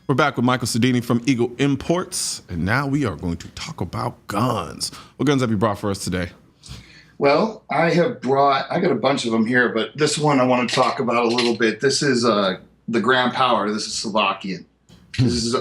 We're back with Michael Sedini from Eagle Imports, and now we are going to talk about guns. What guns have you brought for us today? Well, I got a bunch of them here, but this one I want to talk about a little bit. This is the Grand Power. This is Slovakian.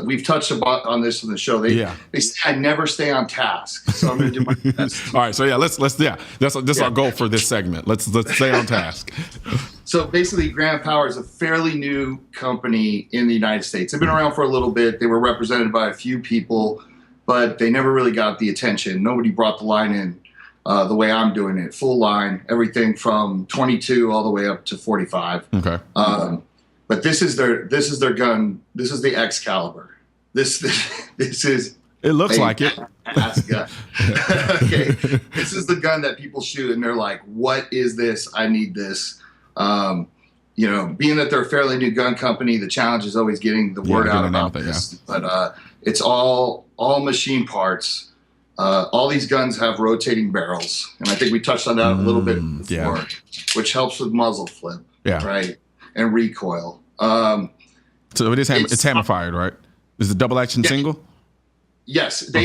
We've touched on this in the show. They say I never stay on task, so I'm going to do my best. All right, so that's our goal for this segment. Let's stay on task. So basically, Grand Power is a fairly new company in the United States. They've been around for a little bit. They were represented by a few people, but they never really got the attention. Nobody brought the line in the way I'm doing it. Full line, everything from 22 all the way up to 45. Okay. But this is their gun. This is the Excalibur. This is. It looks like it. Gun. Okay. This is the gun that people shoot and they're like, "What is this? I need this." Being that they're a fairly new gun company, the challenge is always getting the word out about this. Yeah. But it's all machine parts. All these guns have rotating barrels, and I think we touched on that a little bit before, which helps with muzzle flip. Yeah. Right. And recoil. So it's hammer fired, right? Is it double action single? Yes, they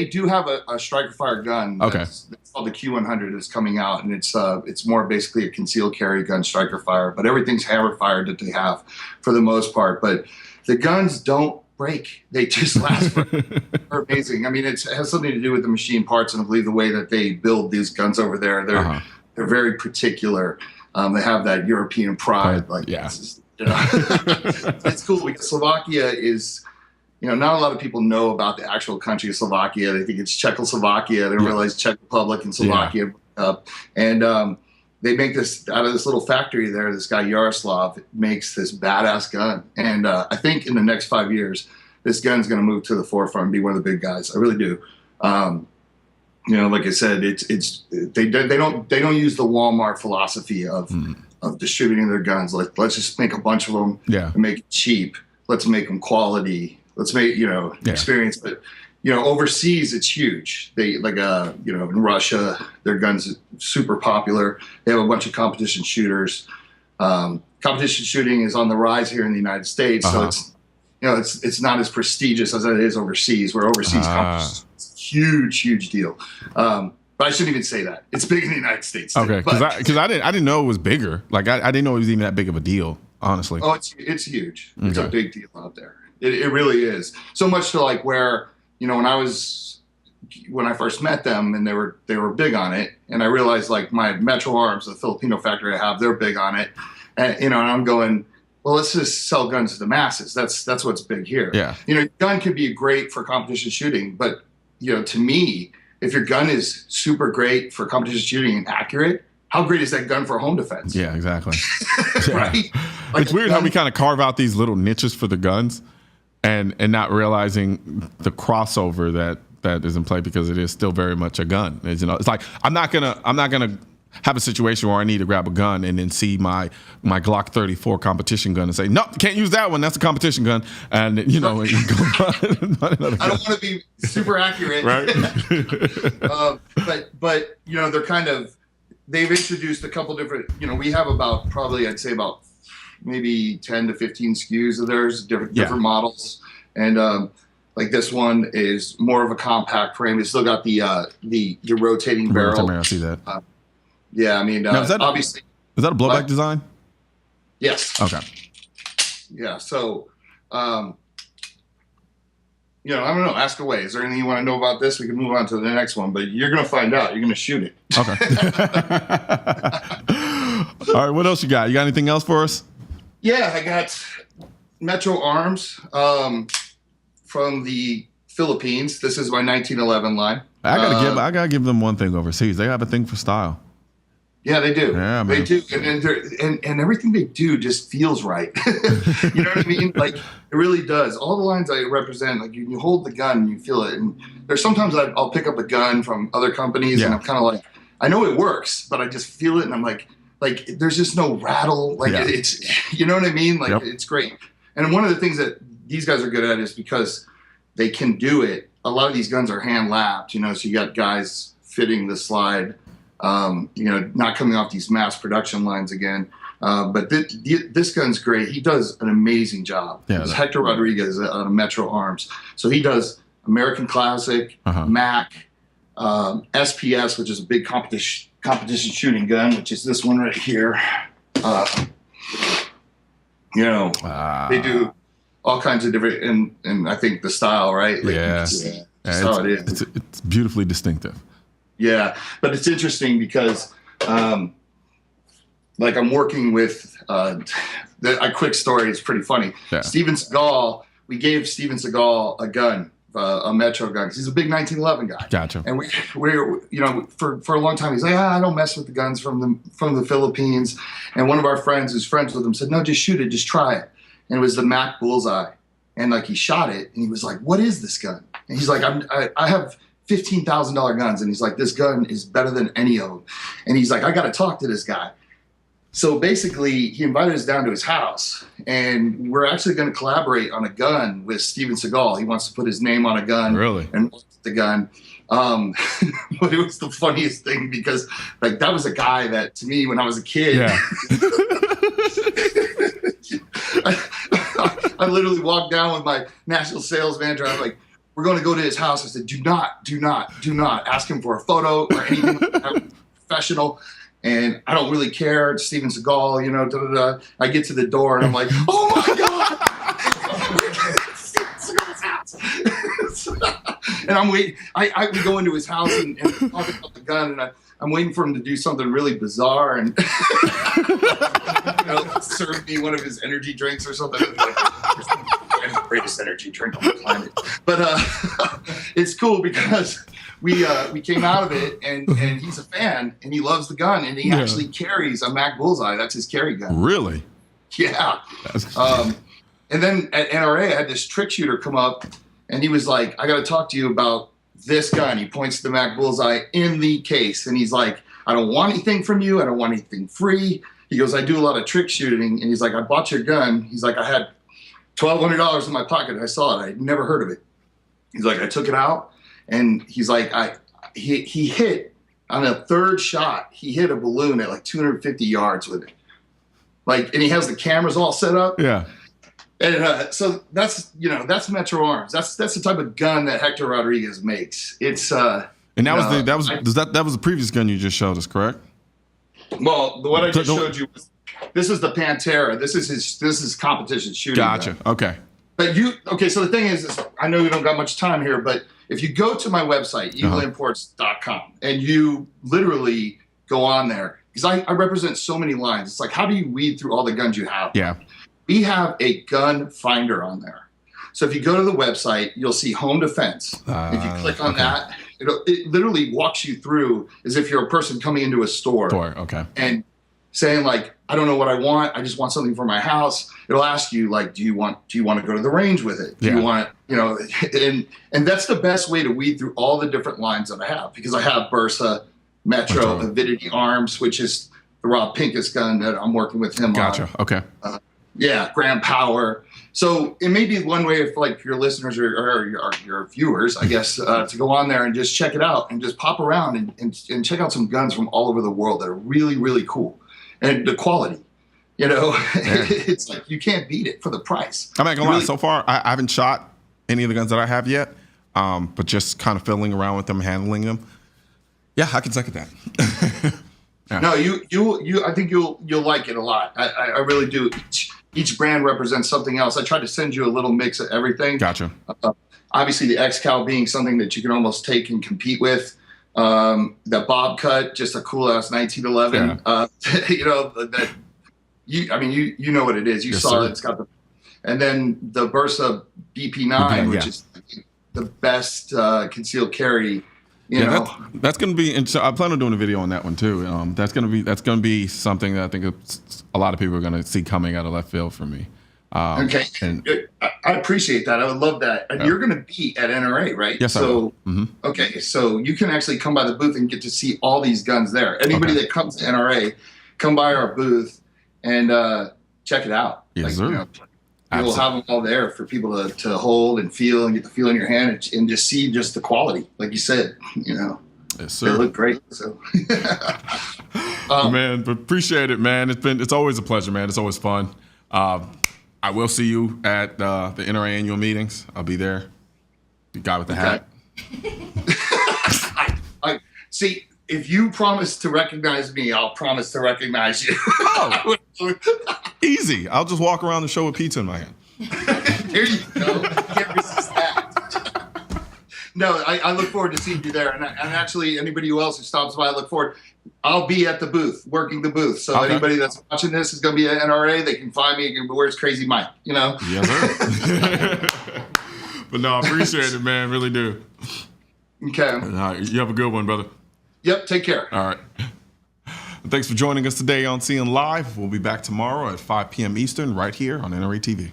do have a striker fire gun. That's called the Q100 that's coming out, and it's more basically a concealed carry gun, striker fire. But everything's hammer fired that they have for the most part. But the guns don't break; they just last for amazing. I mean, it has something to do with the machine parts, and I believe the way that they build these guns over there. They're very particular. They have that European pride. It's cool because Slovakia is, not a lot of people know about the actual country of Slovakia. They think it's Czechoslovakia. They don't realize Czech Republic and Slovakia. And they make this out of this little factory there. This guy Yaroslav makes this badass gun. And I think in the next 5 years, this gun's going to move to the forefront and be one of the big guys. I really do. Like I said, they don't use the Walmart philosophy of distributing their guns. Like, let's just make a bunch of them and make it cheap. Let's make them quality. Let's make experience. But overseas it's huge. They in Russia, their guns are super popular. They have a bunch of competition shooters. Competition shooting is on the rise here in the United States, so it's not as prestigious as it is overseas. Where overseas competition is a huge deal. But I shouldn't even say that. It's big in the United States. Okay, because I didn't know it was bigger. Like I didn't know it was even that big of a deal. Honestly. Oh, it's huge. It's a big deal out there. It really is. So much to like where when I first met them and they were big on it, and I realized like my Metro Arms, the Filipino factory I have, they're big on it, and I'm going, well, let's just sell guns to the masses. That's what's big here. Yeah. Gun could be great for competition shooting, but to me, if your gun is super great for competition shooting and accurate, how great is that gun for home defense? Yeah, exactly. Right? Like it's weird how we kind of carve out these little niches for the guns and not realizing the crossover that is in play because it is still very much a gun. It's like I'm not gonna have a situation where I need to grab a gun and then see my Glock 34 competition gun and say, no, can't use that one. That's a competition gun. And and go I don't want to be super accurate. Right. but they've introduced a couple different, we have about probably, I'd say about maybe 10 to 15 SKUs of theirs, different models. And like this one is more of a compact frame. It's still got the rotating barrel. I see that. Yeah, I mean, now, obviously. Is that a blowback design? Yes. Okay. Yeah, so, I don't know. Ask away. Is there anything you want to know about this? We can move on to the next one, but you're going to find out. You're going to shoot it. Okay. All right, what else you got? You got anything else for us? Yeah, I got Metro Arms from the Philippines. This is my 1911 line. I gotta give them one thing overseas. They have a thing for style. Yeah, they do. Yeah, man. They do, and everything they do just feels right. You know what I mean? Like it really does. All the lines I represent, like you hold the gun and you feel it. And there's sometimes I'll pick up a gun from other companies and I'm kind of like, I know it works, but I just feel it and I'm like there's just no rattle. Like it's, you know what I mean? Like it's great. And one of the things that these guys are good at is because they can do it. A lot of these guns are hand lapped, so you got guys fitting the slide, not coming off these mass production lines again. But this gun's great. He does an amazing job. Yeah, it's Hector Rodriguez out of Metro Arms. So he does American Classic, Mac, SPS, which is a big competition shooting gun, which is this one right here. They do all kinds of different, and I think the style, right? Like, it's beautifully distinctive. Yeah, but it's interesting because, like, I'm working with a quick story. It's pretty funny. Yeah. Steven Seagal. We gave Steven Seagal a gun, a Metro gun, because he's a big 1911 guy. Gotcha. And we're for a long time he's like, I don't mess with the guns from the Philippines. And one of our friends who's friends with him said, no, just shoot it, just try it. And it was the Mac Bullseye. And like he shot it, and he was like, what is this gun? And he's like, I have $15,000 guns, and he's like, this gun is better than any of them. And he's like, I got to talk to this guy. So basically, he invited us down to his house, and we're actually going to collaborate on a gun with Steven Seagal. He wants to put his name on a gun. Really? And the gun. But it was the funniest thing because, like, that was a guy that, to me, when I was a kid, I literally walked down with my national sales manager. I'm like, we're going to go to his house. I said, do not ask him for a photo or anything professional. And I don't really care. It's Steven Seagal, I get to the door and I'm like, oh my God! We're Steven Seagal's house. And I'm waiting. We go into his house and talk about the gun, and I'm waiting for him to do something really bizarre and serve me one of his energy drinks or something. Like, the greatest energy drink on the planet. But it's cool because we came out of it, and he's a fan, and he loves the gun, and he actually carries a Mac Bullseye. That's his carry gun. Really? Yeah. And then at NRA, I had this trick shooter come up, and he was like, I got to talk to you about this gun. He points to the Mac Bullseye in the case, and he's like, I don't want anything from you. I don't want anything free. He goes, I do a lot of trick shooting, and he's like, I bought your gun. He's like, I had $1,200 in my pocket. I saw it. I'd never heard of it. He's like, I took it out, and he's like, he hit on a third shot. He hit a balloon at like 250 yards with it. Like, and he has the cameras all set up. Yeah. And so that's Metro Arms. That's the type of gun that Hector Rodriguez makes. It's and that was the previous gun you just showed us, correct? Well, the one I just showed you was, this is the Pantera. This is competition shooting. Gotcha. Gun. Okay. But so the thing is I know you don't got much time here, but if you go to my website, eagleimports.com, and you literally go on there, because I represent so many lines. It's like, how do you weed through all the guns you have? Yeah. We have a gun finder on there. So if you go to the website, you'll see home defense. If you click on that, it literally walks you through as if you're a person coming into a store. And saying, like, I don't know what I want. I just want something for my house. It'll ask you, like, do you want to go to the range with it? Do you want, and that's the best way to weed through all the different lines that I have, because I have Bursa, Metro, Avidity Arms, which is the Rob Pincus gun that I'm working with him on. Gotcha. Okay. Grand Power. So it may be one way if, like, your listeners or your viewers, I guess, to go on there and just check it out and just pop around and check out some guns from all over the world that are really, really cool. And the quality, it's like you can't beat it for the price. I'm not gonna lie. So far, I haven't shot any of the guns that I have yet, but just kind of fiddling around with them, handling them. Yeah, I can second that. Yeah. No, you. I think you'll like it a lot. I really do. Each brand represents something else. I tried to send you a little mix of everything. Gotcha. Obviously, the X-Cal being something that you can almost take and compete with. The Bob Cut, just a cool ass 1911. Yeah. You know what it is. You saw it. It's got and then the Bursa BP9, which is the best concealed carry. That's going to be. And so I plan on doing a video on that one too. That's going to be something that I think a lot of people are going to see coming out of left field for me. Okay, and I appreciate that. I would love that. And you're going to be at NRA, right? Yes, I will. Okay, so you can actually come by the booth and get to see all these guns there. Anybody that comes to NRA, come by our booth and check it out. Yes, sir. We'll have them all there for people to hold and feel and get the feel in your hand and just see just the quality, like you said. Yes, sir. They look great. So, Man, but appreciate it, man. It's always a pleasure, man. It's always fun. I will see you at the NRA annual meetings. I'll be there. The guy with the hat. I see. If you promise to recognize me, I'll promise to recognize you. Oh, easy. I'll just walk around the show with pizza in my hand. There you go. Can't resist that. No, I look forward to seeing you there. And actually, anybody else who stops by, I look forward. I'll be at the booth, working the booth. So anybody that's watching this is going to be at NRA. They can find me. Where's Crazy Mike? You know? Yes, sir. But no, I appreciate it, man. Really do. Okay. All right. You have a good one, brother. Yep. Take care. All right. Thanks for joining us today on Seeing Live. We'll be back tomorrow at 5 p.m. Eastern right here on NRATV.